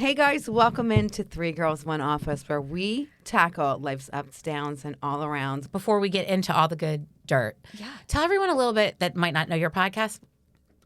Hey guys, welcome into Three Girls, One Office, where we tackle life's ups, downs, and all arounds. Before we get into all the good dirt, tell everyone a little bit that might not know your podcast.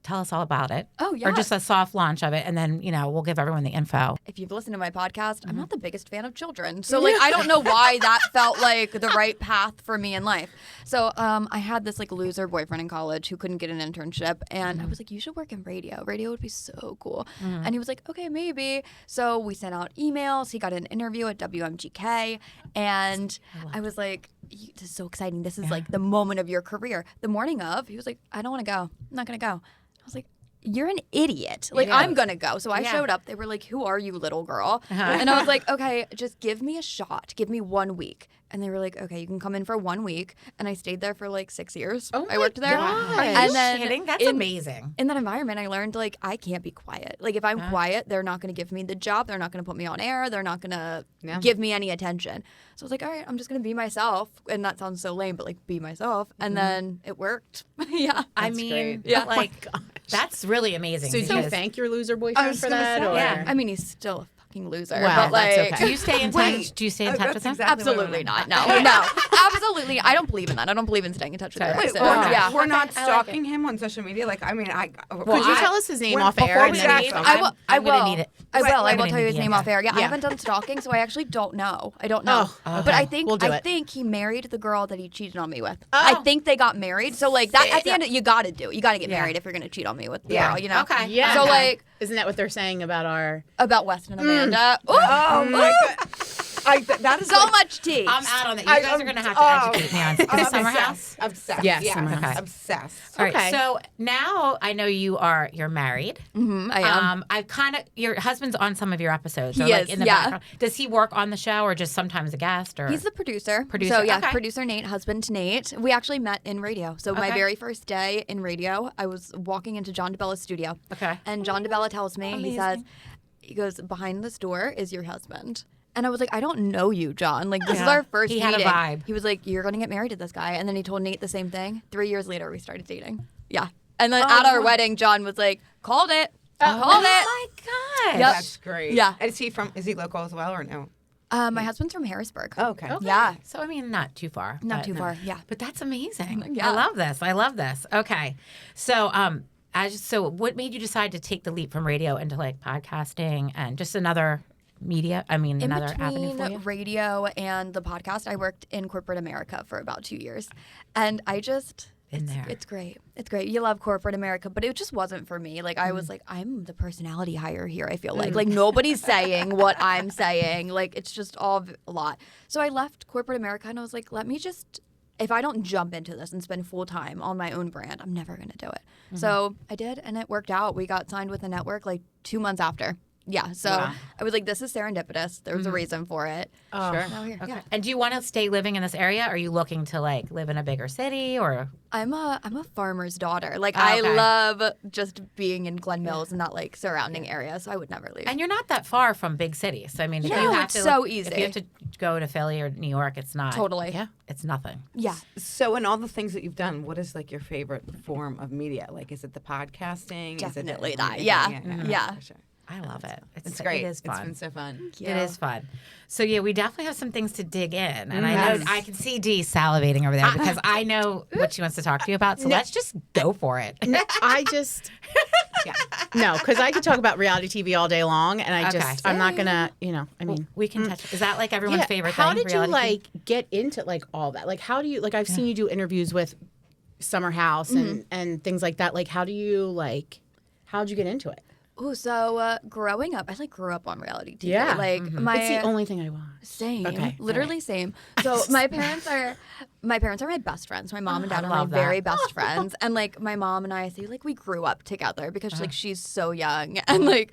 Tell us all about it. Oh, yeah. Or just a soft launch of it, and then, we'll give everyone the info. If you've listened to my podcast, I'm not the biggest fan of children. So, I don't know why that felt like the right path for me in life. So, I had this, loser boyfriend in college who couldn't get an internship. And I was like, you should work in radio. Radio would be so cool. And he was like, okay, maybe. So, we sent out emails. He got an interview at WMGK. And I was like, this is so exciting. This is, the moment of your career. The morning of, he was like, I don't want to go. I'm not going to go. I was like, you're an idiot. I'm going to go. So I showed up. They were like, who are you, little girl? And I was like, okay, just give me a shot. Give me 1 week. And they were like, okay, you can come in for 1 week. And I stayed there for 6 years. Oh I worked there. And then that's amazing. In that environment, I learned I can't be quiet. If I'm quiet, they're not going to give me the job. They're not going to put me on air. They're not going to give me any attention. So I was like, all right, I'm just going to be myself. And that sounds so lame, but be myself. And then it worked. I mean, great. Yeah. That's really amazing. So do you thank your loser boyfriend for that? I mean, he's still a fucking loser. Well, but that's okay. Do you stay in touch? Do you stay in touch with him? Exactly absolutely not. No, absolutely. I don't believe in that. I don't believe in staying in touch with your Wait, ex. we're not stalking him on social media. Could you tell us his name off air? Before And we then ask we- him, I will. I I'm will gonna tell you need his the name info. off air. I Yeah. haven't done stalking, so I actually don't know. I don't know. Oh, But I okay. think We'll do it. he married the girl that he cheated on me with. I think they got married. So that at the end, you got to do it. You got to get married if you're gonna cheat on me with the girl. You know. Okay. Yeah. So isn't that what they're saying about our? about West and Amanda. Ooh, Oh my god, that is so much tea. I'm out on that. You guys are going to have to educate me on the Summer House. Obsessed. Yes, Yeah, Summer House. obsessed. All right. Okay. So now I know you're married. I am. I your husband's on some of your episodes. He is, in the background. Does he work on the show or just sometimes a guest? Or He's the producer. Producer, So yeah, okay. producer Nate, husband Nate. We actually met in radio. So my Okay. very first day in radio, I was walking into John DeBella's studio. Okay. And John DeBella tells me, he goes, behind this door is your husband. And I was like, I don't know you, John. This is our first He meeting. had a vibe. He was like, you're going to get married to this guy. And then he told Nate the same thing. 3 years later, we started dating. Yeah. And then at our wedding, John was like, called it. Called it. my God. Yep. That's great. Yeah. And is he local as well or no? My husband's from Harrisburg. Oh, okay. Yeah. So, I mean, not too far. Not but- too far. Yeah. But that's amazing. Yeah. I love this. Okay. So, so what made you decide to take the leap from radio into podcasting and just another media? I mean, another avenue for you? Radio and the podcast, I worked in corporate America for about 2 years. And I just... It's great. It's great. You love corporate America, but it just wasn't for me. I was like, I'm the personality hire here, I feel like. Nobody's saying what I'm saying. It's just all a lot. So I left corporate America and I was like, let me just... If I don't jump into this and spend full time on my own brand, I'm never going to do it. So I did, and it worked out. We got signed with a network 2 months after. Yeah, so I was like, this is serendipitous. There was a reason for it. Oh, sure. Now here, yeah. And do you want to stay living in this area? Are you looking to live in a bigger city or? I'm a farmer's daughter. okay. I love just being in Glen Mills and that surrounding area, so I would never leave. And you're not that far from big cities. I mean, if No, you have it's to, so easy. If you have to go to Philly or New York, it's not. Totally. Yeah. It's nothing. Yeah. So, in all the things that you've done, what is your favorite form of media? Is it the podcasting? Definitely is it that. Yeah. for sure. I love it. It's great. It is fun. It's been so fun. you. It is fun. So yeah, we definitely have some things to dig in, and I know I can see Dee salivating over there because I know what she wants to talk to you about. So let's just go for it. I just no, because I could talk about reality TV all day long, and I'm not gonna, I mean, We can touch. Is that everyone's favorite How thing? did you reality TV? get into all that? How do you I've seen you do interviews with Summer House and things like that. How'd you get into it? Oh, so growing up, I grew up on reality TV. Yeah. My It's the only thing I watch. Same. Okay, Literally same. So my parents are my best friends. My mom and dad are my love that. very best friends. And my mom and I say we grew up together because she's so young and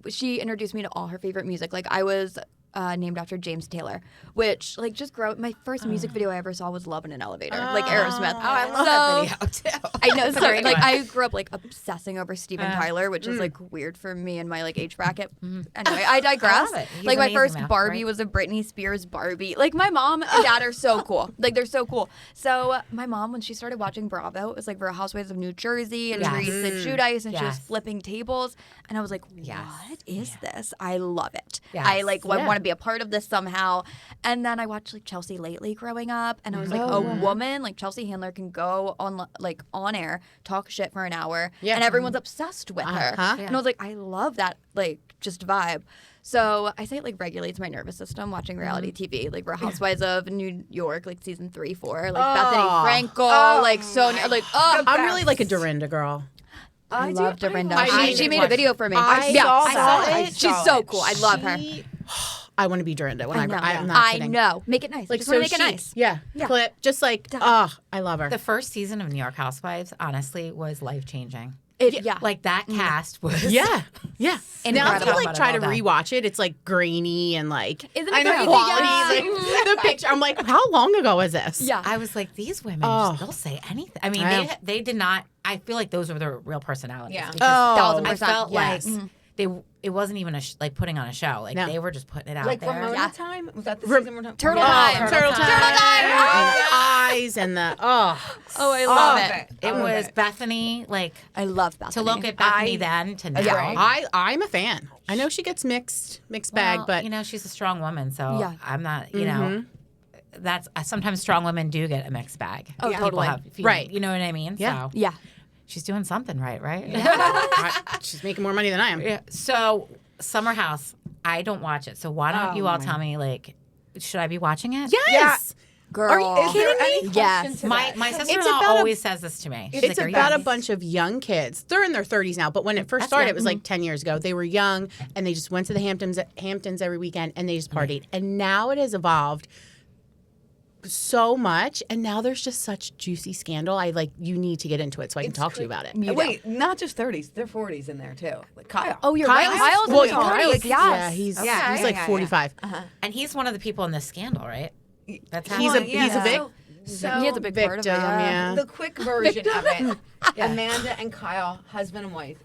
she introduced me to all her favorite music. I was named after James Taylor, which like just my first music video I ever saw was Love in an Elevator, like Aerosmith. Oh, I love that video too. I know, sorry. great Like one. I grew up like obsessing over Steven Tyler, which is like weird for me and my like age bracket. Anyway, I digress. love it. He's Like my amazing first now, Barbie right? was a Britney Spears Barbie. Like my mom and dad are so cool. Like they're so cool. So my mom, when she started watching Bravo, it was like Real Housewives of New Jersey and Yes. Reese and Shoot Ice, and she was Yes. flipping tables, and I was like, Yes. what is this? I love it. Yes. I like Yeah. want to be a part of this somehow. And then I watched like Chelsea Lately growing up, and I was like, a woman like Chelsea Handler can go on like on air, talk shit for an hour, Yeah. and everyone's obsessed with her. Uh-huh. And I was like, I love that like just vibe. So I say it like regulates my nervous system watching reality TV, like Real Housewives of New York, like season 3, 4, like Bethany Frankel, like Sonia, like I'm really like a Dorinda girl. I love Dorinda. I She made a watched- video for me. I saw it. She's so cool. I love her. I want to be Dorinda when I know. I'm not I kidding. know. Make it nice. Like Just want to so make it chic. nice. Yeah. Clip. Just like I love her. The first season of New York Housewives, honestly, was life changing. Yeah. Like that cast was. Yeah. Yeah. Now if you Incredible. like try to Well done. rewatch it, it's like grainy and like Isn't it I know crazy? quality, like the picture. I'm like, how long ago was this? Yeah. I was like, these women, they'll say anything. I mean, I they did not. I feel like those were their real personalities. Yeah. because Oh, 1000%. I felt yes. like it wasn't even like putting on a show. Like No. they were just putting it out Like there. Ramona time? Was that the season we're talking Turtle about? Time. Turtle time. Turtle Time. And the eyes and the Oh, I love it. It was Bethany, like I love Bethany. to look at Bethany then to now. I'm a fan. I know she gets mixed bag, Well, but you know she's a strong woman, so Yeah. I'm not. You know, that's sometimes strong women do get a mixed bag. Oh, People totally. right. You know what I mean? Yeah. So Yeah. she's doing something right, right? she's making more money than I am. Yeah. So Summer House, I don't watch it. So why don't you all tell me, like, should I be watching it? Yes. Girl. Is there any Yes. question to My that? sister-in-law about a- always says this to me. She's It's like, "Are you about a happy?" bunch of young kids. They're in their 30s now, but when it first That's started, young. it was like 10 years ago. They were young and they just went to the Hamptons every weekend and they just partied. And now it has evolved so much, and now there's just such juicy scandal. You need to get into it so I can talk to you about it. Wait, not just 30s. They're 40s in there too. Like Kyle. Oh, you're right. Kyle's in well, his 40s. Yes. Yeah, he's Yeah, like yeah. 45. And he's one of the people in this scandal, right? That's how He's a big So He has a big part of it. victim. Yeah. the quick version of it. Amanda and Kyle, husband and wife.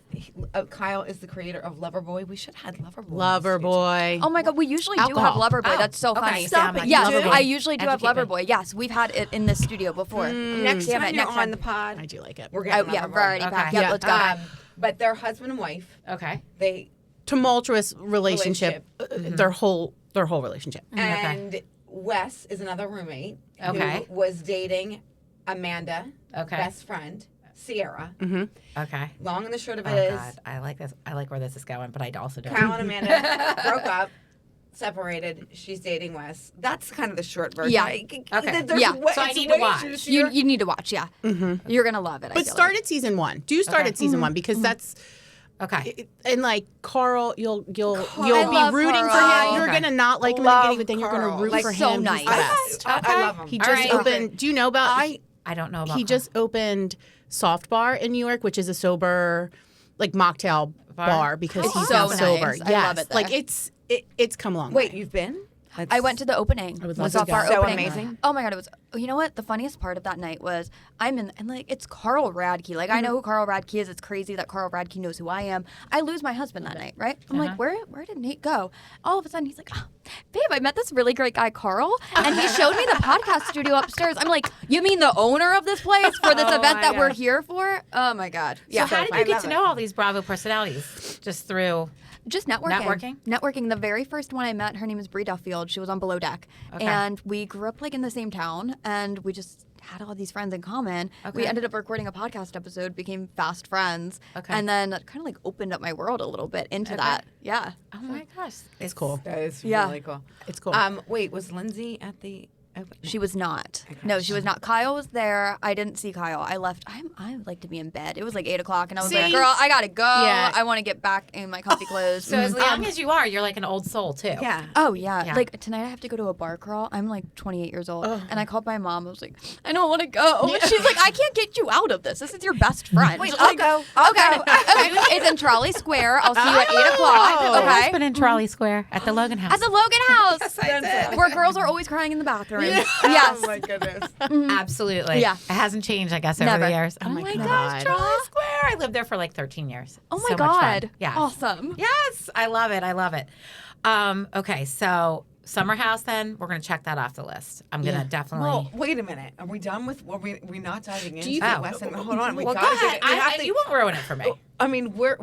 Kyle is the creator of Loverboy. We should have had Loverboy. Loverboy. Oh my God, we usually do have Alcohol. Loverboy. That's so okay. funny. Stop it. Yes, Loverboy. I usually do have Educate me. Loverboy. Yes, we've had it in the studio before. Next Damn time it, you're next on time. the pod, I do like it. we're Oh, getting yeah, Loverboy. we're already back. Okay. Yep, Yeah. let's go. But they're husband and wife. Okay. They Tumultuous relationship. Their whole relationship. and Wes is another roommate Okay. who was dating Amanda, Okay. best friend, Sierra. Okay. Long and the short of it Oh is, God, I like this. I like where this is going, but I also don't. Kyle and Amanda broke up, separated. She's dating Wes. That's kind of the short version. Yeah. Okay. Yeah. So I need to watch. You need to watch, yeah. You're going to love it. I But feel start like. at season 1. Do start at season 1 because that's Okay. and like Carl, you'll I be love rooting for Carl. him. You're Okay. gonna not like him in the Love beginning, but then you're Carl. gonna root Like, for so him. nice. He's the best. I love him. He All just right. opened. Do you know about? I don't know about. He just opened Soft Bar in New York, which is a sober, like mocktail bar because Oh, he's so now nice. sober. I Yes, love it there. like it's come along. Wait, way. you've been? I went to the opening. would The love to soft go. bar So opening. amazing. Oh my God, it was. You know what? The funniest part of that night was and like it's Carl Radke. Like I know who Carl Radke is. It's crazy that Carl Radke knows who I am. I lose my husband that night, right? I'm like, where did Nate go? All of a sudden he's like, oh, babe, I met this really great guy, Carl, and he showed me the podcast studio upstairs. I'm like, you mean the owner of this place for this event that we're here for? Oh my God. So how did I you get love to it. know all these Bravo personalities? Just through. Just networking. Networking? Networking. The very first one I met, her name is Brie Duffield. She was on Below Deck. Okay. And we grew up like in the same town and we just had all these friends in common. Okay. We ended up recording a podcast episode, became fast friends. Okay. And then that kind of like opened up my world a little bit into that. Yeah. Oh my gosh, It's cool. That is Yeah. really cool. It's cool. Wait, was Lindsay at the She was not. No, she was not. Kyle was there. I didn't see Kyle. I left. I like to be in bed. It was like 8:00, and I was like, "Girl, I gotta go. Yeah. I want to get back in my comfy clothes." So as young as you are, you're like an old soul too. Yeah. Oh yeah. Yeah. Like tonight I have to go to a bar crawl. I'm like 28 years old, and I called my mom. I was like, "I don't want to go." And she's like, "I can't get you out of this. This is your best friend." Wait, I'll go. Okay. It's in Trolley Square. I'll see you at 8:00. I've always Okay. been in Trolley Square at the Logan House. At the Logan House, I did. where girls are always crying in the bathroom. Yeah. Yes. Oh my goodness. Absolutely. Yeah. It hasn't changed, I guess, over Never. the years. Oh my my God. gosh, Trolley Square. I lived there for like 13 years. Oh my So much fun. God. Yeah. Awesome. Yes, I love it. I love it. Okay, so Summer House. Then we're gonna check that off the list. I'm gonna definitely. Well, wait a minute. Are we done with? Are we not diving into you the think- West End? Hold on. We well, gotta go ahead. get it. We have to- You won't ruin it for me. I mean, where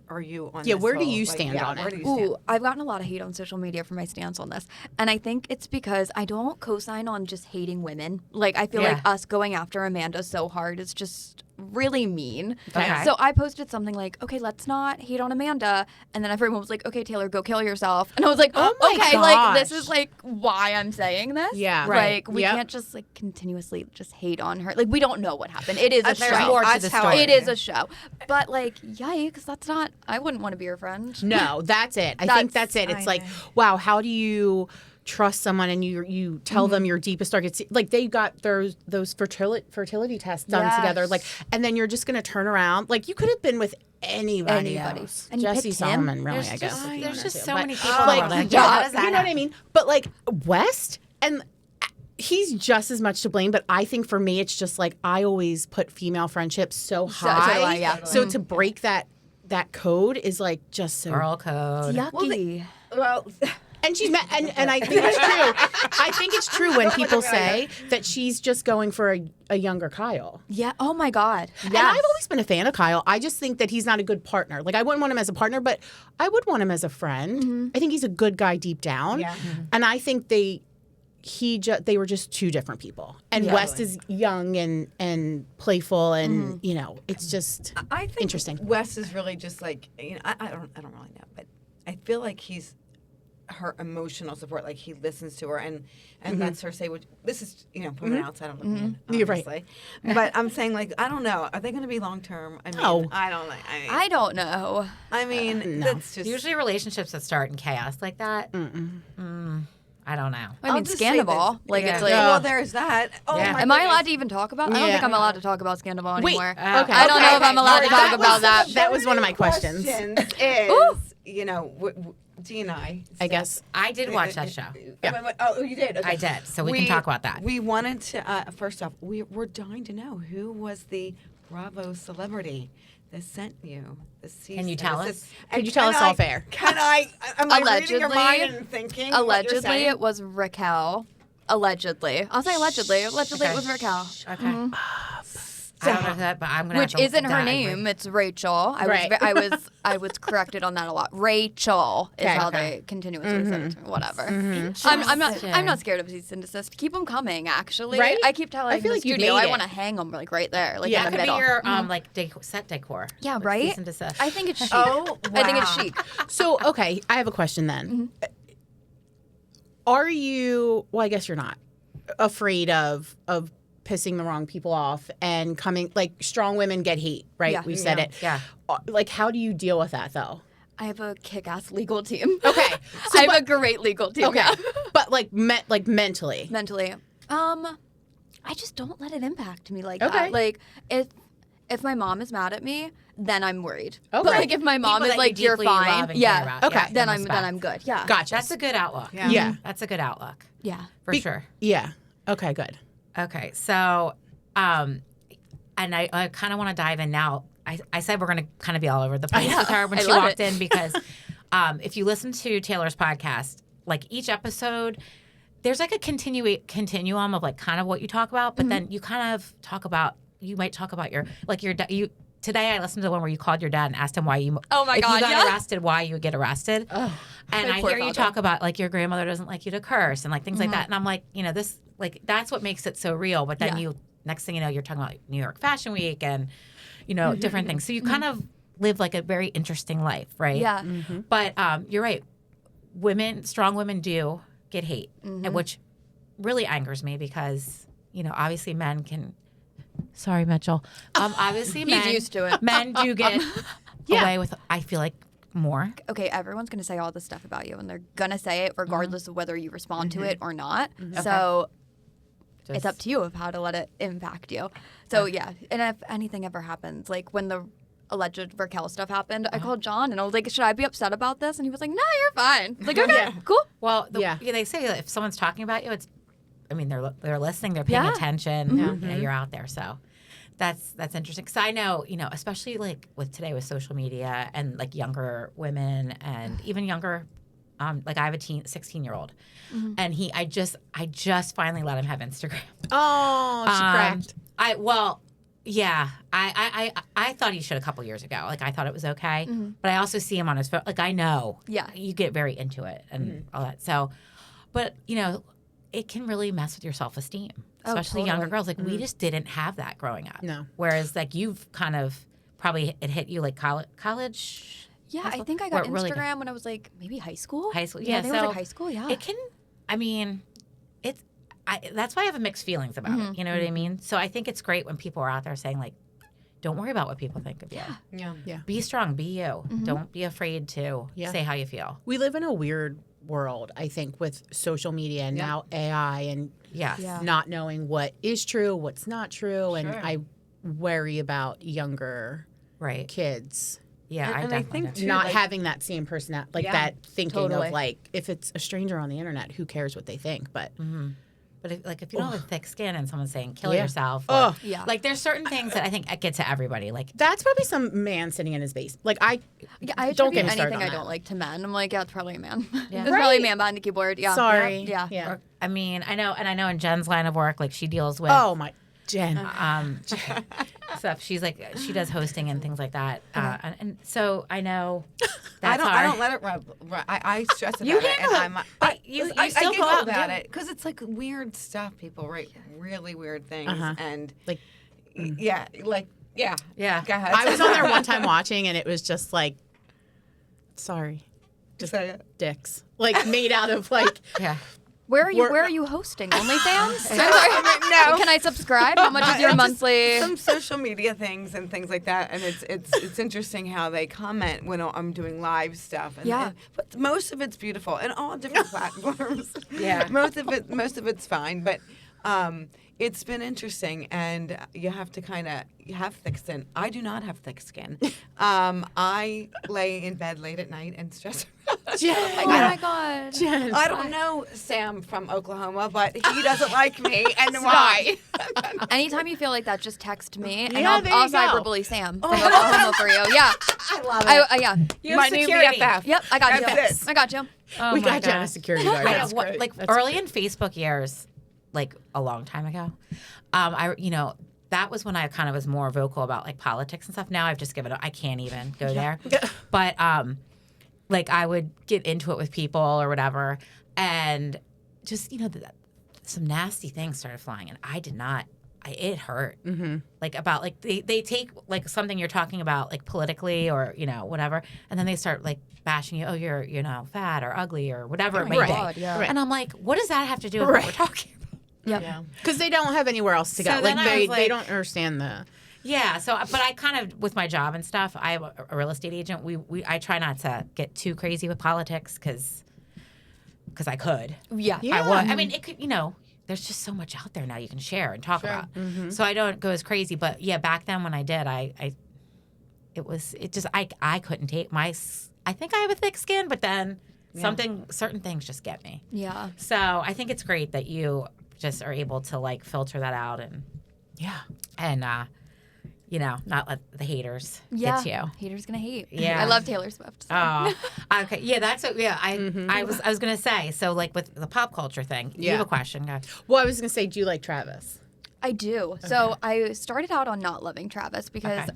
are you on? Yeah, this where do whole, you like, stand on it? Where do you stand? Ooh, I've gotten a lot of hate on social media for my stance on this. And I think it's because I don't co-sign on just hating women. Like, I feel Yeah. like us going after Amanda so hard is just really mean. Okay. So I posted something like, okay, let's not hate on Amanda. And then everyone was like, okay, Taylor, go kill yourself. And I was like, Oh my okay, like, this gosh. is like why I'm saying this. Yeah. Right. Like, we Yep. can't just like continuously just hate on her. Like, we don't know what happened. It is a There's show. more to That's the how story. I- It is a show. But like, yikes, that's not, I wouldn't want to be your friend. No, that's it. I think that's it. It's I like, know. wow, how do you trust someone and you tell them your deepest darkest like they got those fertility tests done Yes. together, like, and then you're just gonna turn around, like, you could have been with anybody else. And you Jesse picked him? Solomon, really, There's I guess. just, if you there's wanted just to. so But, many people. in the like, world. Like, yeah, how does that you know what I happen? mean? But like West, and he's just as much to blame. But I think for me, it's just like I always put female friendships so do high. I, yeah. So to break that code is like just so. Girl code. Yucky. Well, And she's and I think it's true. I think it's true when people say that she's just going for a younger Kyle. Yeah. Oh my God. And I've always been a fan of Kyle. I just think that he's not a good partner. Like, I wouldn't want him as a partner, but I would want him as a friend. I think he's a good guy deep down. Yeah. And I think they were just two different people. And Yeah. West is young and playful, and you know, it's just I think interesting. Wes is really just like, you know, I don't really know, but I feel like he's her emotional support. Like, he listens to her and lets her say what. This is, you know, from an outside looking in, You're right. obviously. But I'm saying, like, I don't know. Are they going to be long term? I mean, No. I don't know. I don't know. I mean, no. that's just Usually relationships that start in chaos like that. I don't know. I mean, I'll just say Scandal. this. Like, Yeah. it's like, Yeah. well, there's that. Oh Yeah. my am I goodness. allowed to even talk about? I don't Yeah. think I'm allowed to talk about Scandal Wait, anymore. okay. I don't know if I'm allowed to That talk was about that. That was one of my questions. Is, you know, Dee and I guess. I did watch that show. Yeah. Oh, you did? Okay. I did. So we can talk about that. We wanted to, first off, we're dying to know who was the Bravo celebrity that sent you the cease Can you and tell desist. us? And Could you tell can us I- all fair? Can I? Am I reading your Allegedly- mind and thinking? what you're Allegedly, saying? it was Raquel. Allegedly. I'll say allegedly. Allegedly, it was Raquel. Okay. I don't know that, but I'm gonna. Which have to isn't her dive name. It's Rachel. Right. I was corrected on that a lot. Rachel is Okay. how they continuously said it. Whatever. I'm not Interesting. scared of cease and desist. Keep them coming. Actually, Right? I keep telling I feel the like you studio made I it. want to hang them like right there, like Yeah. in the That could middle. be your like set decor. Yeah, Like right? cease and desist. I think it's chic. Oh, I think it's wow. chic. So, okay, I have a question then. Are you, well, I guess you're not, afraid of pissing the wrong people off and coming, like, strong women get hate, right? Yeah. We've said Yeah. it. Yeah. Like, how do you deal with that, though? I have a kick-ass legal team. Okay. So, I have a great legal team. okay. Yeah. But, like, mentally. Mentally, I just don't let it impact me like Okay. that. Like, if my mom is mad at me, then I'm worried. Okay. But like if my mom People is that like, you you're deeply love fine, and care yeah, about. Okay. Yeah, then and I'm respect. good. Yeah. Gotcha. That's a good outlook. Yeah. Yeah. That's a good outlook Yeah. for sure. Yeah. Okay, good. Okay, so, and I kind of want to dive in now. I said we're going to kind of be all over the place with her when I she love walked it. in because if you listen to Taylor's podcast, like each episode, there's like a continuum of like kind of what you talk about, but then you kind of talk about, you might talk about today I listened to the one where you called your dad and asked him why you, Oh my if God, you got yeah. arrested, why you would get arrested. Oh. And My I poor hear you father. talk about like your grandmother doesn't like you to curse and like things like that. And I'm like, you know, this, like, that's what makes it so real. But then Yeah. next thing you know, you're talking about New York Fashion Week and, you know, different things. So you kind of live like a very interesting life, right? Yeah. But you're right. Strong women do get hate, and which really angers me because, obviously men can. Sorry, Mitchell. Obviously, He's used to it. Men do get away with, I feel like, more. Okay, everyone's gonna say all this stuff about you, and they're gonna say it regardless of whether you respond to it or not. So it's up to you of how to let it impact you. So yeah, and if anything ever happens, like when the alleged Raquel stuff happened, I called John and I was like, "Should I be upset about this?" And he was like, "No, you're fine." Like, okay, cool. Well, they say that if someone's talking about you, they're listening, they're paying attention. You're out there, so. That's interesting because I know, especially like with today with social media and like younger women and even younger, like I have a 16-year-old, and I just finally let him have Instagram. Oh, she cracked. I thought he should a couple years ago. Like I thought it was okay, but I also see him on his phone. Like I know, you get very into it and all that. So, but it can really mess with your self-esteem. Especially younger girls. Like, we just didn't have that growing up. No. Whereas, like, you've kind of probably, it hit you, like, college? Yeah, I think I got Instagram when I was, like, maybe high school. High school, yeah. I think it was, So like, high school, yeah. it can, that's why I have mixed feelings about it. You know what I mean? So I think it's great when people are out there saying, like, don't worry about what people think of you. Yeah. Be strong. Be you. Don't be afraid to say how you feel. We live in a weird world, I think, with social media and now AI and not knowing what is true, what's not true. And I worry about younger kids. Yeah, and I think too, not having that same personality, like that thinking of like, if it's a stranger on the internet, who cares what they think? But But if you don't have thick skin and someone's saying kill yourself, or, like there's certain things that I think get to everybody. Like that's probably some man sitting in his base. Like I don't get me started anything on I don't like to men. I'm like, it's probably a man. Yeah. There's probably a man behind the keyboard. Yeah. Sorry. Yeah. Or, I know in Jen's line of work, like she deals with Jen. Stuff. She's like she does hosting and things like that, and so I know. I don't let it rub. I stress about it, and you I still giggle go out about and do it because it's like weird stuff. People write really weird things, and like, yeah. Go ahead. I was on there one time watching, and it was just like, sorry, just dicks, like made out of like. Where are you hosting? OnlyFans? No. Can I subscribe? How much is your monthly? Some social media things and things like that, and it's interesting how they comment when I'm doing live stuff. And, but most of it's beautiful and all different platforms. Most of it's fine, but it's been interesting, and you have to you have thick skin. I do not have thick skin. I lay in bed late at night and stress. Jen. Oh my God. Jen. I don't know Sam from Oklahoma, but he doesn't like me, and why? Anytime you feel like that, just text me, and Yeah, there I'll you go. cyberbully Sam from Oklahoma for you. Yeah. I love it. Yeah. You My have new security. BFF. Yep, I got you. That's it. I got you. Oh We my got Jen God. a security guard. I know, That's great. like That's early in Facebook years, like a long time ago, that was when I kind of was more vocal about like politics and stuff. Now I've just given up. I can't even go there. But like I would get into it with people or whatever, and just some nasty things started flying, and I did not. It hurt. Like about like they take like something you're talking about like politically or whatever, and then they start like bashing you. Oh, you're fat or ugly or whatever it may be. Yeah. And I'm like, what does that have to do with what we're talking about? Yep. Because they don't have anywhere else to go. So then I was They don't understand the. Yeah. So, but I kind of with my job and stuff. I am a real estate agent. I try not to get too crazy with politics because I could. Yeah. I would. I mean, it could. There's just so much out there now you can share and talk about. So I don't go as crazy. But yeah, back then when I did, I couldn't take I think I have a thick skin, but then certain things just get me. Yeah. So I think it's great that you just are able to like filter that out and not let the haters get you. Haters gonna hate. Yeah. I love Taylor Swift. So. Oh, okay. Yeah, that's what. Yeah, I was gonna say. So like with the pop culture thing, you have a question. Go. Well, I was gonna say, do you like Travis? I do. So I started out on not loving Travis because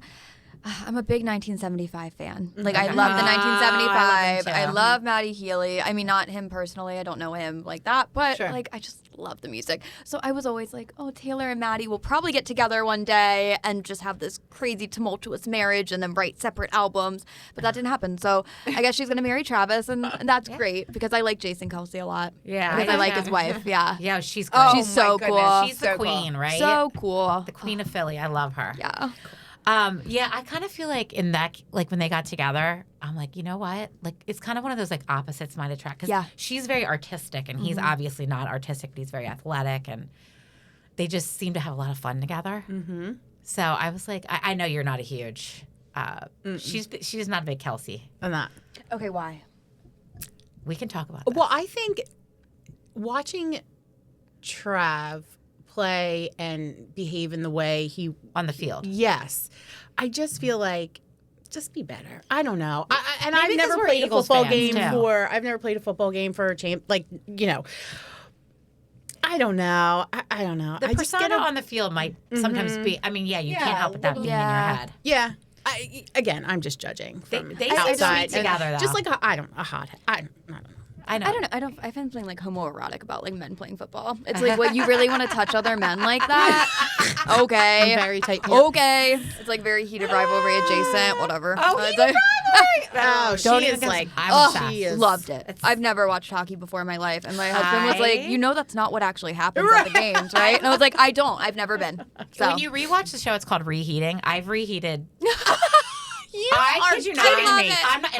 I'm a big 1975 fan. Like, Okay. I love the 1975. I I love love Matty Healy. I mean, not him personally. I don't know him like that. But, Sure. like, I just love the music. So I was always like, oh, Taylor and Matty will probably get together one day and just have this crazy, tumultuous marriage and then write separate albums. But that didn't happen. So I guess she's going to marry Travis. And that's great because I like Jason Kelsey a lot. Yeah. Because I like his wife. Yeah. Yeah, she's great. She's so my cool. goodness. She's the So cool. queen, right? So cool. The queen of Philly. I love her. Yeah. Yeah, I kind of feel like in that, like when they got together, I'm like, you know what? Like, it's kind of one of those like opposites might attract. Because she's very artistic, and he's obviously not artistic, but he's very athletic, and they just seem to have a lot of fun together. Mm-hmm. So I was like, I know you're not a huge. She's not a big Kelsey. I'm not. Okay, why? We can talk about that. Well, I think watching Trav play and behave in the way he on the field. Yes. I just feel like just be better. I don't know. I've Maybe 'cause never we're played a Eagles football fans, game too. I've never played a football game for a champ, like, you know. I don't know. I don't know. The I just persona get on the field might sometimes be. I mean, you can't help but that being in your head. Yeah. Again, I'm just judging from They seem outside. sweet together, though. Just like a hot. I don't know. I know. I don't know. I find something like homoerotic about like men playing football. It's like, what, you really want to touch other men like that? Okay. I'm very tight. Okay. It's like very heated rivalry adjacent, whatever. Oh, Oh, Don't she even is get- like, I'm obsessed. she is. Loved it. I've never watched hockey before in my life. And my husband was like, you know that's not what actually happens at the games, right? And I was like, I don't. I've never been. So. When you rewatch the show, it's called Reheating. I've reheated. I kid you not.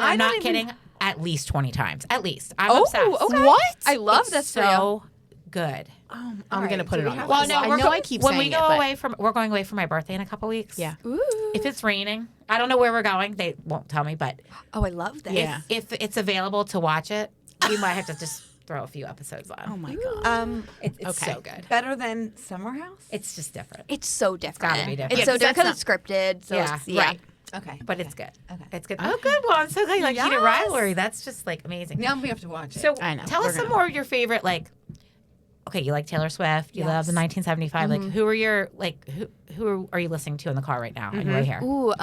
I'm not kidding. At least 20 times. At least. I'm obsessed. Okay. What? I love It's this so good. I'm right, going to put so it we on. have the to list. watch I know I keep when saying we go it, but away we're going away for my birthday in a couple weeks. yeah. Ooh. If it's raining, I don't know where we're going. They won't tell me, but Oh, I love that. Yeah. if it's available to watch it, we might have to just throw a few episodes on. Oh my god. It's Okay. so good. Better than Summer House? It's just different. It's so different. gotta be different. It's Yeah, so 'cause different that's because it's scripted. So Yeah. it's, yeah. Right. Okay. But it's good. Okay. It's good. Oh, good. Well, I'm so glad you like heated Yes. rivalry. That's just like amazing. Now we have to watch it. So I know. tell We're us some gonna- more of your favorite, like, okay, you like Taylor Swift, you love the 1975. Like, who are your, like, who are you listening to in the car right now on your way here? Ooh,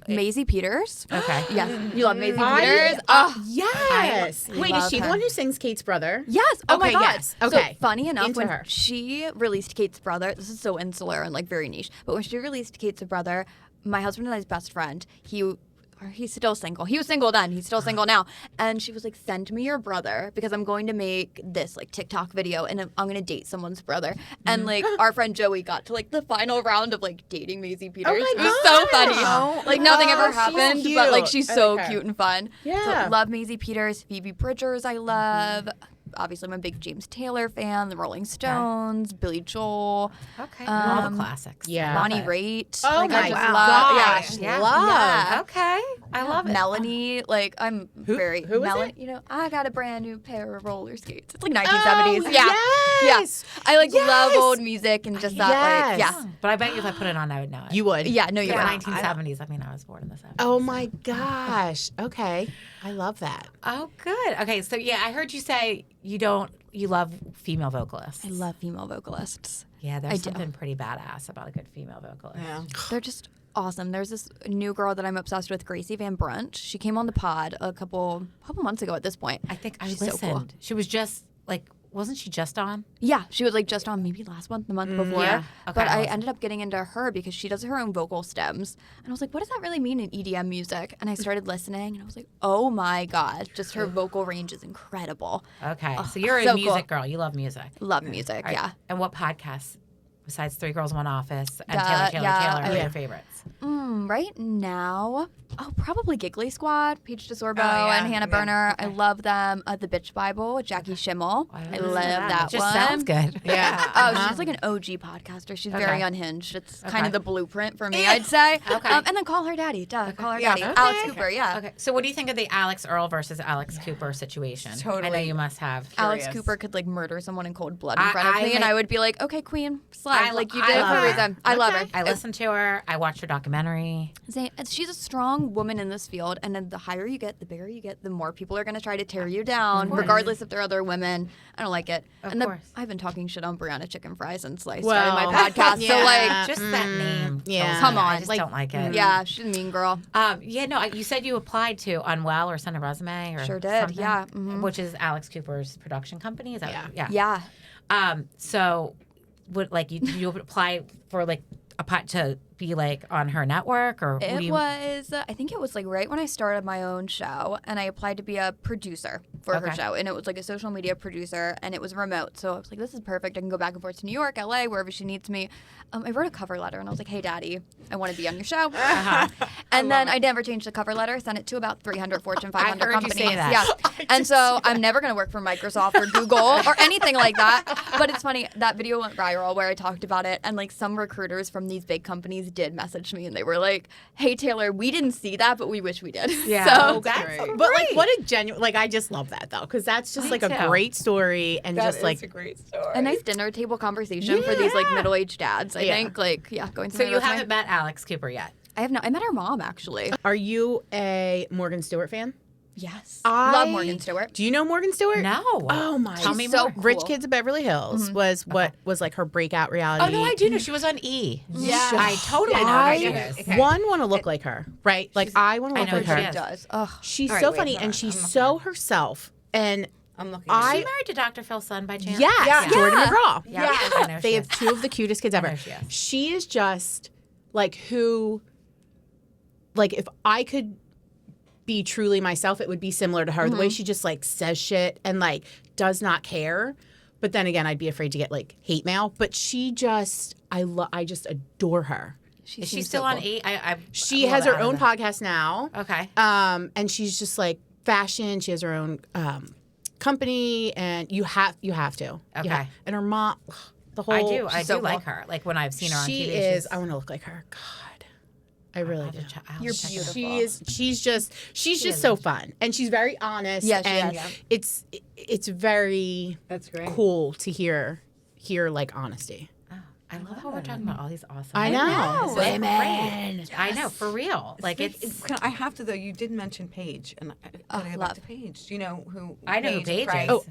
Maisie Peters. Okay. Yes. You love Maisie Peters? Oh, Yes. Wait, is love she the her. one who sings Kate's brother? yes. Oh my Okay, God. yes. Okay. So funny enough, Into when her. she released Kate's Brother, this is so insular and like very niche, but when she released Kate's Brother, my husband and I's best friend, he's still single. He was single then. He's still single now. And she was like, send me your brother because I'm going to make this like TikTok video and I'm going to date someone's brother. And like our friend Joey got to like the final round of like dating Maisie Peters. my It was so funny. gosh. Like nothing ever she's happened, cute. but like she's I so like her. cute and fun. Yeah. So love Maisie Peters. Phoebe Bridgers I love. Obviously, I'm a big James Taylor fan. The Rolling Stones, Billy Joel, Okay. All the Um, classics. Yeah. Bonnie Raitt. Oh like, I my just gosh. love, Yeah. Love. Yeah. Okay. I love it. Melanie, like I'm very who is Melanie. it? You know, I got a brand new pair of roller skates. It's like 1970s. Oh, yeah, yes. yeah. I like Yes. love old music and just that. Like, Yes. yeah, But I bet you if I put it on, I would know it. You would. yeah. No, you're The right. 1970s. I mean, I was born in the 70s. Oh my gosh. Okay. I love that. Oh, good. Okay, so yeah, I heard you say you love female vocalists. I love female vocalists. Yeah, I there's do. something pretty badass about a good female vocalist. Yeah. They're just awesome. There's this new girl that I'm obsessed with, Gracie Van Brunt. She came on the pod a couple months ago at this point. I think I She's so listened. cool. She was just like, wasn't she just on? Yeah, she was like just on maybe last month, the month before. yeah. Okay, but I awesome. ended up getting into her because she does her own vocal stems. And I was like, what does that really mean in EDM music? And I started listening and I was like, oh my God, just her vocal range is incredible. Okay, so you're a so music cool. girl. You love music. Love music, All right, yeah. And what podcasts, besides Three Girls, One Office and Yeah, Taylor, yeah, are yeah. your favorites? Right now, probably Giggly Squad, Paige DeSorbo yeah, and Hannah yeah, Berner. I love them. The Bitch Bible with Jackie Schimmel. I love that It just one. sounds good. Yeah. Oh, she's like an OG podcaster. She's very Okay. unhinged. It's kind Okay. of the blueprint for me, I'd say. Okay. And then call her daddy. Duh, call her Yeah. daddy. Okay. Alex Cooper, yeah. Okay, so what do you think of the Alex Earl versus Alex Cooper situation? I know Totally. you must have. Alex Curious. Cooper could like murder someone in cold blood in I- front of I me, and like- I would be like, okay, queen, slay. why. Like you did it for a reason. I love her. I listened to her. I watched her documentary. She's a strong woman in this field, and then the higher you get, the bigger you get, the more people are going to try to tear you down, regardless if they're other women. I don't like it. Of course. I've been talking shit on Brianna Chicken Fry since I started my podcast. So like, just that name. Yeah. Come on. I just don't like it. Yeah, she's a mean girl. You said you applied to Unwell or sent a resume or Sure did. something, Yeah. Mm-hmm. which is Alex Cooper's production company. Is that Yeah. So, would you apply for to be on her network or I think it was right when I started my own show, and I applied to be a producer for her show, and it was a social media producer, and it was remote. So I was like, this is perfect. I can go back and forth to New York, LA, wherever she needs me. I wrote a cover letter, and I was like, hey, Daddy, I want to be on your show. And then I never changed the cover letter, sent it to about 300 Fortune 500 I heard companies. you say that. Yeah. And so I'm never going to work for Microsoft or Google or anything like that. But it's funny, that video went viral where I talked about it, and some recruiters from these big companies did message me, and they were like, hey, Taylor, we didn't see that, but we wish we did. Yeah. So That's great. But what a genuine, I just love that though, because that's just Me a too. great story, and That just is a great story. a nice dinner table conversation for these middle-aged dads, I think. Going through So my you resume. haven't met Alex Cooper yet? I have not. I met her mom, actually. Are you a Morgan Stewart fan? Yes. I Love Morgan Stewart. Do you know Morgan Stewart? No. Oh my! Tell me She's so more. cool. Rich Kids of Beverly Hills was what was her breakout reality. Oh no, I do know. She was on E. Yeah. I totally know who I she is. Okay. want to look like her, right? I want to I look know like who she her. is. Does. Ugh. She's All right, so wait, funny, hold on. and she's I'm looking so at herself. And I'm looking. Is at she it. married to Dr. Phil Son by chance? yes, Jordan McGraw. Yeah. I know They she have is. two of the cutest kids I ever. know she is. She is just who. If I could be truly myself, it would be similar to her. The way she just says shit and does not care. But then again, I'd be afraid to get hate mail. But she just, I just adore her. Is she still on E? She has her own podcast now. Okay. And she's just fashion. She has her own company, and you have to. Okay. And her mom, the whole. I do like her. When I've seen her on She TV. is. I want to look like her. God. I really do. You're beautiful. She's just so fun, and she's very honest. Yeah, she and is. it's very That's great. cool to hear honesty. I love how we're talking about all these awesome I know. women. Women. I know, for real. I have to though. You did mention Paige, and I gotta go back to Paige. Do you know who? I know who Paige Craig? is. Oh,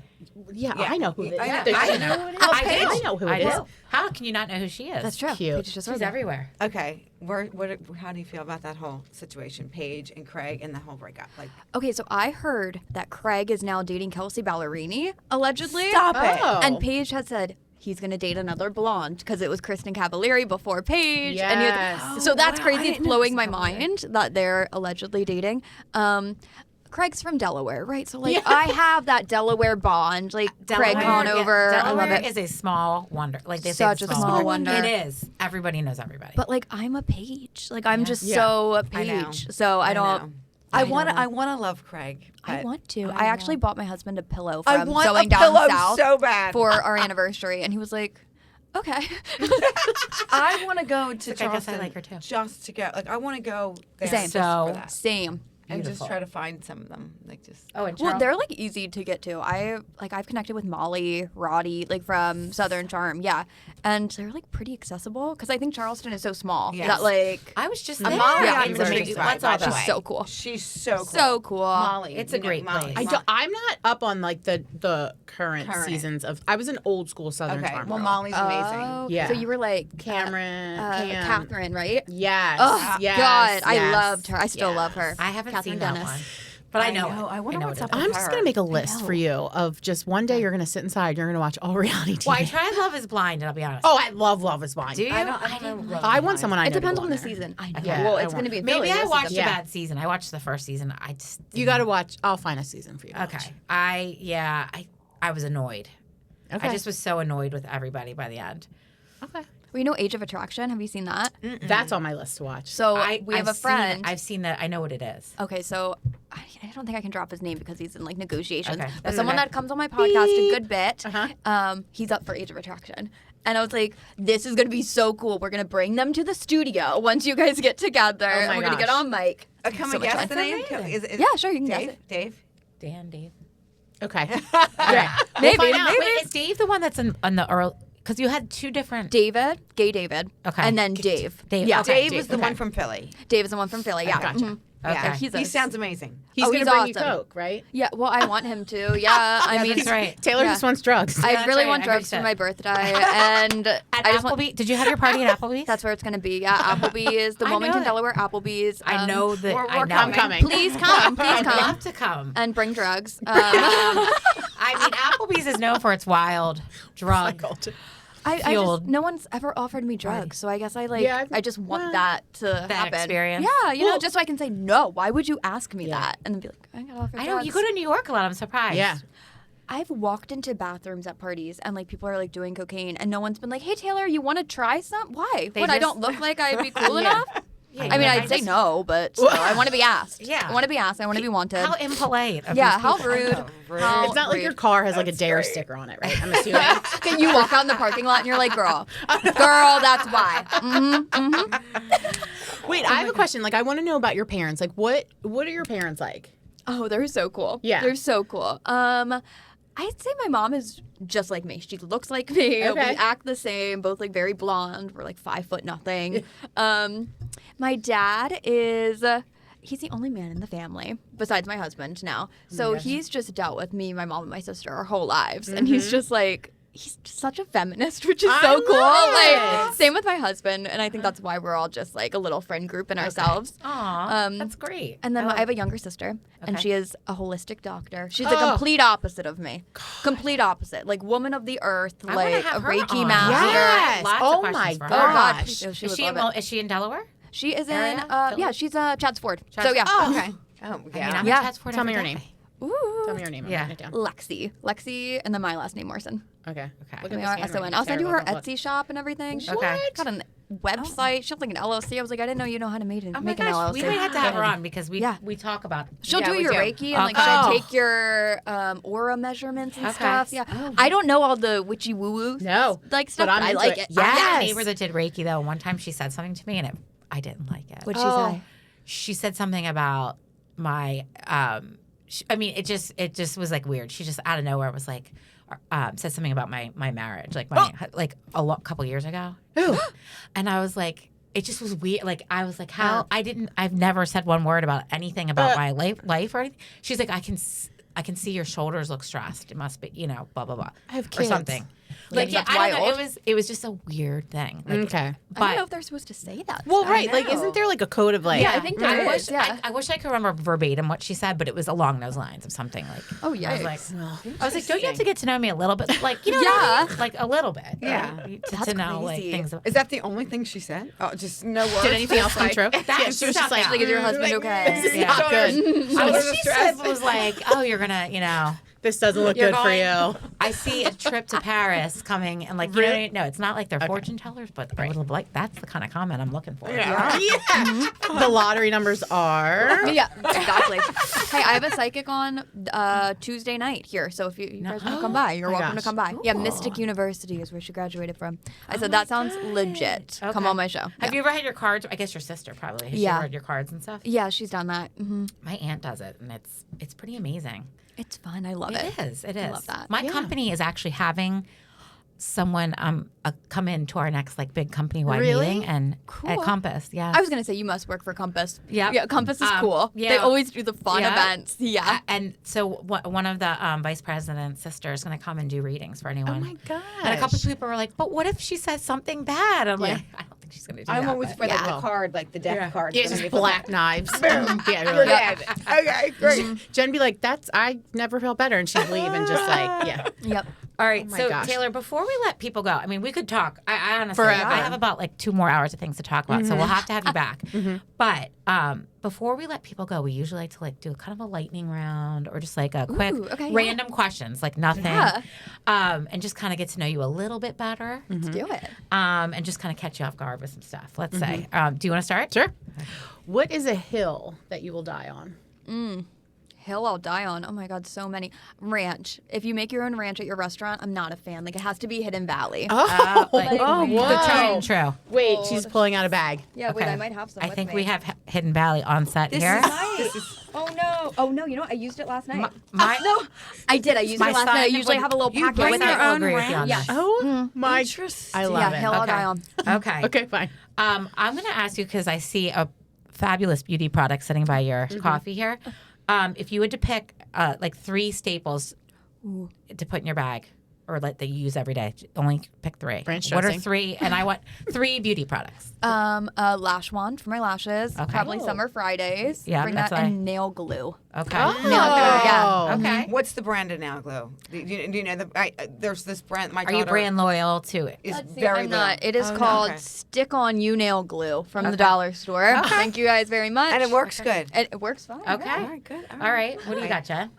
yeah, I know who it is. I know. I know who it is. I know who it is. How can you not know who she is? That's true. Cute. Paige just She's everywhere. Okay, how do you feel about that whole situation, Paige and Craig, and the whole breakup? Okay, so I heard that Craig is now dating Kelsey Ballerini, allegedly. Stop it. Oh. And Paige had said he's going to date another blonde because it was Kristen Cavallari before Paige. Yes. And so that's wow, crazy. I It's didn't know blowing my this mind that they're allegedly dating. Craig's from Delaware, right? So I have that Delaware bond, Craig Conover. I love Delaware it. is a small wonder. They say Such it's a small wonder. It is. Everybody knows everybody. But I'm a Paige. I'm just Yeah. so a I know. Paige. So I don't. know. I want to love Craig. I but want to. I I actually bought my husband a pillow I from want going a down pillow south so bad. for our anniversary, and he was like, "Okay." I want to go to I guess Charleston I like her too. just to go. I want to go there Same. just So- for that. Same. And just Beautiful. try to find some of them. and Well, they're easy to get to. I've connected with Molly, Roddy, from Southern Charm, yeah, and they're pretty accessible because I think Charleston is so small Yes. that I was just Molly, there. I'm It's very amazing. excited Let's all by the that. way. she's so cool. She's so cool. So cool. Molly. It's a great Molly. place. I'm not up on the current Current. seasons of. I was an old school Southern Okay. Charm Well, girl. Molly's amazing. Oh, Yeah. So you were Cameron, Cam. Catherine, right? Yes. Oh yes, God, I yes, loved her. I still love her. I haven't Catherine seen that Dennis. one. But I know. I wonder know what's what up it is. I'm with just her. gonna make a list for you of just one day you're gonna sit inside. You're gonna watch all reality TV. Well, I tried Love is Blind, and I'll be honest. Oh, I love Love Is Blind. Do you? I don't know. I want someone I know. It depends to go on the there. season. I know. Yeah, well, I it's going to be in Maybe Philly. I This watched a season. bad season. I watched the first season. I just You got to watch. I'll find a season for you. to Okay. watch. I was annoyed. Okay. I just was so annoyed with everybody by the end. Okay. Well, you know Age of Attraction? Have you seen that? That's on my list to watch. So we have I've a friend. I've seen that. I know what it is. Okay, so I don't think I can drop his name because he's in negotiations. Okay, But that's someone okay. that comes on my podcast a good bit, Uh-huh. he's up for Age of Attraction. And I was like, this is going to be so cool. We're going to bring them to the studio once you guys get together. Oh my and we're going to get gosh. on mic. Can So we much guess fun. the name? amazing. Is Yeah, sure, you can guess Dave? it. Dave? Dave. Okay. All right. Maybe, We'll find out. maybe. Wait, is Dave the one that's on the early? because you had two different. David, Gay David, Okay. and then Dave. Dave. Yeah, Okay. Dave was the one from Philly. Dave is the one from Philly. Yeah, Gotcha. Mhm. Yeah, Okay. he sounds amazing. He's Oh, going he's to bring you awesome. Coke, right? Yeah, well, I want him to. Yeah, I mean, That's right. Taylor Yeah. just wants drugs. I that's really right, want I heard drugs for that. my birthday, and At I just want. Applebee's, did you have your party at Applebee's? That's where it's gonna be. Yeah, Applebee's, the I know Wilmington, it. Delaware Applebee's. I know that. we're I know I'm it. coming. Please come. Please I'd come. love to come. And bring drugs. I mean, Applebee's is known for its wild drug. I just, Fueled. no one's ever offered me drugs, so I guess I Yeah, I just want that to happen. experience. Yeah, you know, just so I can say no. Why would you ask me that? And then be like, I got offered I drugs. know you go to New York a lot. I'm surprised. Yeah. I've walked into bathrooms at parties and like people are like doing cocaine and no one's been like, hey Taylor, you want to try some? Why? They What? I just- don't look like I'd be cool enough? Yeah, I mean, yeah, I'd say just- no, but still, I want to be asked. Yeah. I want to be asked. I want to be wanted. How impolite. Of Yeah, these how people. rude. How It's not like rude. your car has like a dare sticker on it, right? I'm assuming. Okay, you walk out in the parking lot and you're like, girl, that's why. Wait, I have a question. Like, I want to know about your parents. Like, what are your parents like? Oh, they're so cool. Yeah. They're so cool. I'd say my mom is just like me. She looks like me. Okay. We act the same, both like very blonde. We're like 5'0". My dad is he's the only man in the family besides my husband now. So he's just dealt with me, my mom, and my sister our whole lives. And he's just like he's just such a feminist, which is so cool. love Like same with my husband, and I think that's why we're all just like a little friend group in ourselves. Aw, that's great. And then I have a younger sister, and Okay. she is a holistic doctor. She's the complete opposite of me. Complete opposite. Like woman of the earth, I wanna like have a her Reiki on. master. Yes. Lots of Oh questions my for Oh her. God, gosh. please, she Is would she love it. is she in Delaware? She is in, Area? yeah, she's Chad's Ford. Chad's So yeah. Oh, okay. Oh, I mean, yeah. I'm Yeah. in Chad's Ford Tell me every your day. name. Ooh. Tell me your name. I'm Yeah. writing it down. Lexi, and then my last name Morrison. Okay. Okay. Look We at are this SON. handwriting. I'll send you her Terrible. Look. Etsy shop and everything. She Okay. got a website. She has like an LLC. I was like, I didn't know you know how to make an Oh my gosh, LLC. we might have to have her on because we Yeah. talk about. She'll Yeah, do we your do. Reiki and like Okay. she'll Oh. take your aura measurements and Okay. stuff. Yeah. I don't know all the witchy woo woo No, like stuff, but I'm I into like it. it. I had Yes. a neighbor that did Reiki though. One time she said something to me and I didn't like it. What'd she say? She said something about my. I mean, it just was like weird. She just out of nowhere was like, said something about my marriage, like couple years ago. Ooh. And I was like, it just was weird. Like I was like, how I've never said one word about anything about my life or anything. She's like, I can see your shoulders look stressed. It must be, blah blah blah. I have or kids. something. Like, Like yeah, that's I don't know. wild. It was just a weird thing. Like, Okay. I don't know But if they're supposed to say that. Well, stuff. right. Like, know. isn't there like a code of like? Yeah, I think there I is. wish Yeah. I wish I could remember verbatim what she said, but it was along those lines of something like. Oh yeah. I was like, don't you have to get to know me a little bit? Like, what I Yeah. mean? Like a little bit. Yeah. To know like crazy. things. Is that the only thing she said? Oh, just no words. Did anything else come true? That Yeah, was she was stuck just like, out. Like, is your husband okay? This is Yeah. not good. What she said was like, oh, you're gonna, This doesn't look you're good for you. I see a trip to Paris coming, and like, you know, what I mean? No, it's not like they're fortune tellers, but I would have like that's the kind of comment I'm looking for. Yeah. The lottery numbers are. Yeah, exactly. Hey, I have a psychic on Tuesday night here, so if you guys want to come by, you're Oh my welcome gosh. to come by. Yeah, Mystic University is where she graduated from. I said that sounds legit. Come Okay. on my show. Have you ever had your cards? I guess your sister probably. Has she Yeah. ever had your cards and stuff? Yeah, she's done that. My aunt does it, and it's pretty amazing. It's fun. I love it. It is. It is. I love that. My company is actually having someone come into our next like big company wide Really? meeting and Cool. at Compass. Yeah. I was gonna say you must work for Compass. Yep. Yeah, Compass is cool. yeah. They always do the fun Yeah. events. Yeah. And so one of the vice president's sisters is going to come and do readings for anyone. Oh my god. And a couple of people were like, "But what if she says something bad?" I'm like, "I don't think she's going to do I'm that." always but- for like, Yeah. the card, like the deck card. Yeah, just black knives. Yeah, You're really. dead. Okay, great. Jen be like, I never felt better, and she'd leave and just like, yeah. Yep. All right, Oh my so gosh. Taylor, before we let people go, I mean, we could talk. I honestly, Forever. I have about like 2 more hours of things to talk about, so we'll have to have you back. But before we let people go, we usually like to like do kind of a lightning round or just like a quick okay, yeah. random questions, like nothing, Yeah. and just kind of get to know you a little bit better, Let's do it. and just kind of catch you off guard with some stuff. Let's say, do you want to start? Sure. What is a hill that you will die on? Hill I'll die on. Oh my God, so many. Ranch. If you make your own ranch at your restaurant, I'm not a fan. Like it has to be Hidden Valley. Like, oh, the tried whoa. and true. Wait, she's pulling out a bag. Yeah, wait, Okay. I might have some. I with think me. we have Hidden Valley on set here. Nice. Oh no. Oh no. You know what? I used it last night. My- no. I I did. I used it last night. I usually have a little packet bring with your it. own agree with you on ranch? this. Oh my! Interesting. I love Yeah, it. Hell Okay. on. Okay. Okay, fine. I'm going to ask you because I see a fabulous beauty product sitting by your coffee here. If you had to pick like 3 staples to put in your bag or that you use every day, only pick 3. Ranch What are dressing. 3? And I want 3 beauty products. A lash wand for my lashes. Okay. Probably Summer Fridays. Yeah, Bring that's that what and nail glue. Okay. Nail glue. Yeah. Okay. What's the brand of Now Glow? Do you know there's this brand? My Are daughter you brand loyal to it? is Let's see, very I'm not. little. It is Oh, no. called Okay. Stick On You Nail Glue from the dollar store. Thank you guys very much. And it works good. It works fine. Okay. All right, good. All right. What do you got, Jen?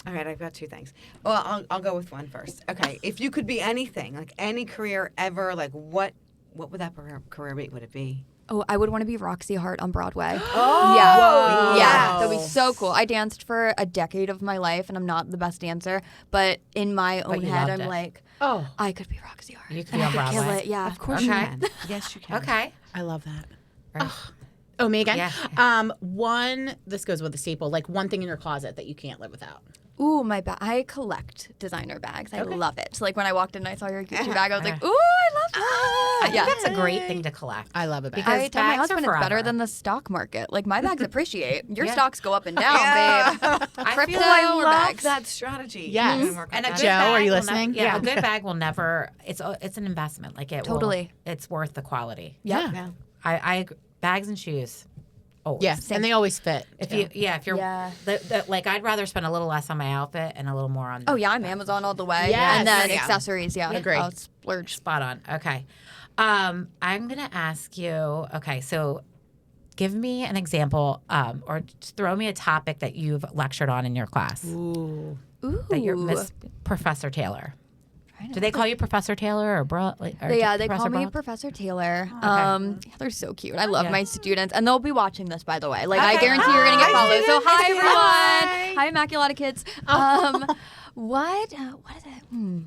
All right, I've got 2 things. Well, I'll go with one first. Okay, if you could be anything, like any career ever, like what would that career be? Would it be? Oh, I would want to be Roxy Hart on Broadway. Oh, yeah. whoa, Yeah, yes. that'd be so cool. I danced for a decade of my life, and I'm not the best dancer, but in my own you head, loved I'm it. like, Oh, I could be Roxy Hart. You could and be I on could kill Broadway. it. Yeah, Of course Okay. you can. Yes, you can. Okay. I love that. Right. Oh, me again? Yeah. One, this goes with the staple, like one thing in your closet that you can't live without. Ooh, my bag. I collect designer bags. I love it. So, like, when I walked in and I saw your Gucci bag, I was like, ooh, I love I that. think Yeah. that's a great thing to collect. I love a bag. Because I tell my bags are husband it's better forever. than the stock market. Like, my bags appreciate. Your Yeah. stocks go up and down, Yeah. babe. I Crypto feel I or love bags. that strategy. Yes. You can work on And a that. good Joe, bag are you will listening? yeah, Yeah. a good bag will never. It's an investment. Like it. Totally. It's worth the quality. Yep. Yeah. I bags and shoes. Oh Yeah, and they always fit. If you're Yeah. like, I'd rather spend a little less on my outfit and a little more on. Oh, yeah, I'm Amazon all the way. Yes. And then Yeah. accessories, yeah. Agreed. I'll splurge. Spot on. Okay. I'm gonna ask you. Okay, so give me an example, or just throw me a topic that you've lectured on in your class. Ooh. Ooh. That you're Miss Professor Taylor. Do they call you Professor Taylor or bro? They call me Professor Taylor. They're so cute. I love Yeah. my students, and they'll be watching this, by the way. Like, I Okay. guarantee you're gonna get Hi, followed. So, students. hi Hi. everyone. Hi, Immaculata kids. What is it?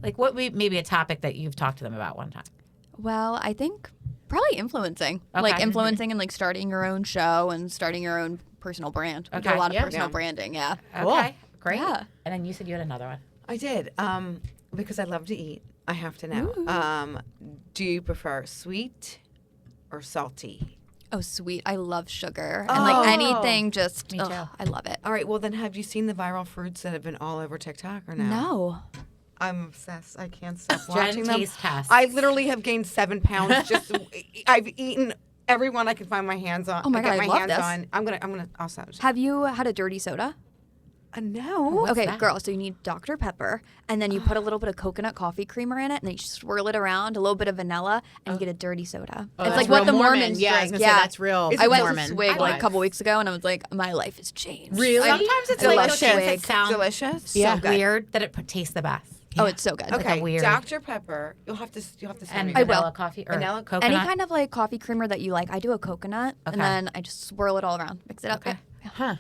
Like, what would maybe a topic that you've talked to them about one time? Well, I think probably influencing, like Okay. influencing and like starting your own show and starting your own personal brand. We do Okay. a lot of Yeah. personal Yeah. branding. Yeah. Cool. Okay, great. Yeah. And then you said you had another one. I did. Because I love to eat. I have to know. Do you prefer sweet or salty? Oh, sweet. I love sugar and like anything. Just Me too. I love it. All right. Well, then have you seen the viral fruits that have been all over TikTok or no? No. I'm obsessed. I can't stop Jen watching them. taste tests. I literally have gained 7 pounds. Just I've eaten every one I can find my hands on. Oh my God, get I my love hands this. on. I'm gonna also. Have you had a dirty soda? No. Okay, that? girl. So you need Dr. Pepper, and then you put a little bit of coconut coffee creamer in it, and then you swirl it around, a little bit of vanilla, and you get a dirty soda. Oh, it's that's like what real the Mormon. Mormons Yeah, I was drink. gonna say that's real. Is I it went Mormon. to Swig like a Nice. couple weeks ago, and I was like, my life has changed. Really? Sometimes it's I like love those things that Swig. sound Delicious. so Yeah. weird that it tastes the best. Oh, it's so good. Okay. weird- Dr. Pepper. You'll have to send And me. I will. vanilla coffee or Vanilla? coconut. Any kind of like coffee creamer that you like. I do a coconut, Okay. and then I just swirl it all around, mix it up. Okay. Huh.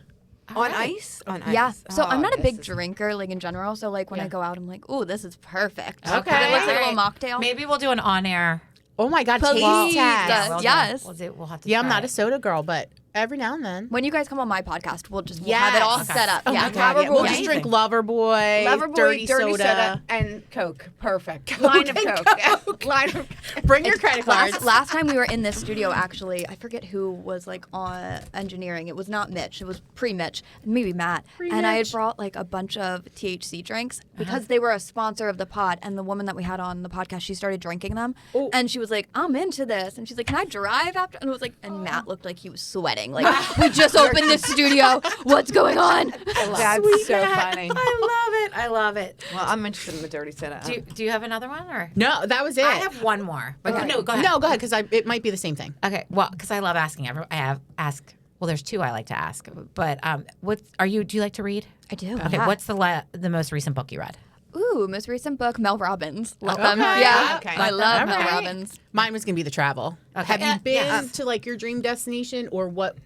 On ice? On ice. Yeah. So I'm not a this big is- drinker, like in general. So like when I go out, I'm like, ooh, this is perfect. Okay. It looks like a little Alright. mocktail. Maybe we'll do an on-air. Oh my God, Please. taste Yeah, test. We'll do- yes. We'll have to. Yeah, I'm try not a it. soda girl, but every now and then. When you guys come on my podcast, we'll have it all Yes. set up. Oh yeah. my God, yeah. We'll just drink Loverboy, Loverboy, dirty soda. and Coke. Perfect. Line of Coke. Line of Bring your credit cards. Last time we were in this studio, actually, I forget who was like on engineering. It was not Mitch. It was pre-Mitch, maybe Matt. And I had Pre-Mitch. brought like a bunch of THC drinks because they were a sponsor of the pod. And the woman that we had on the podcast, she started drinking them, and she was like, "I'm into this." And she's like, "Can I drive after?" And it was like, and Matt looked like he was sweating. Like, we just opened this studio. What's going on? That's so funny. I love it. Well, I'm interested in the dirty soda. Do you have another one or? No, that was it. I have one more. But no, go ahead. No, go ahead, because it might be the same thing. Okay. Well, because I love asking everyone. Well, there's 2 I like to ask. But do you like to read? I do. Okay. Yeah. What's the most recent book you read? Ooh, most recent book, Mel Robbins. Love them. Okay. Yeah. Okay. I love Mel Alright. Robbins. Mine was going to be the travel. Okay. Have you been Yes. to like your dream destination or what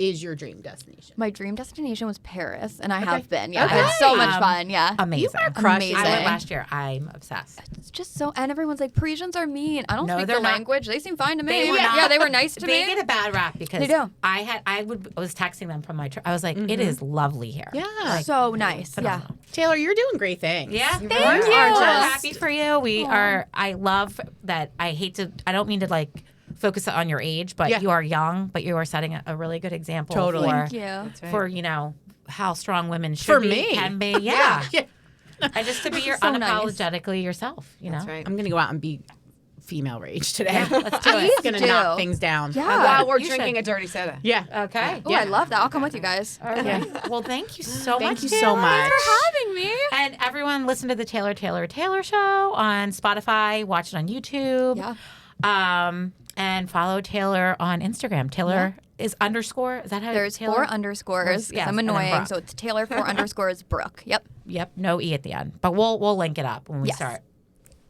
is your dream destination? My dream destination was Paris, and I have been. Okay. It's so much fun. Yeah. Amazing. You are crushing. I went Amazing. last year. I'm obsessed. It's just so, and everyone's like, Parisians are mean. I don't No, speak they're the not. language. They seem fine to me. They were not. Yeah, they were nice to They me. get a bad rap because They do. I was texting them from my trip. I was like, it is lovely here. Yeah. Like, So nice. Yeah. phenomenal. Taylor, you're doing great things. Yeah, Thank we're you. just Just- happy for you. We are. I love that. I don't mean to like focus on your age, but Yeah. you are young, but you are setting a really good example. Totally. For, Thank you. for how strong women should For be, me. can be. Yeah. Yeah. And just to be your So nice. unapologetically yourself. You know. That's right. I'm going to go out and be female rage today. Yeah, let's do it. It's going to Please knock do. things down. Yeah. While we're you drinking should. a dirty soda. Yeah. Okay. Oh, I love that. I'll come with you guys. All right. Well, thank you so much. Thank you so Taylor. much. Thanks for having me. And everyone, listen to the Taylor Show on Spotify. Watch it on YouTube. Yeah. And follow Taylor on Instagram. Taylor is underscore. Is that how There's Taylor? 4 underscores because Yes, I'm and then annoying. Brooke. So it's Taylor 4 underscores Brooke. Yep. Yep. No E at the end. But we'll link it up when we Yes. start.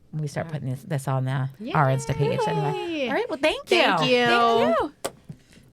When we start putting this on our Insta page. Anyway. All right. Well, thank you. Thank you. Thank you.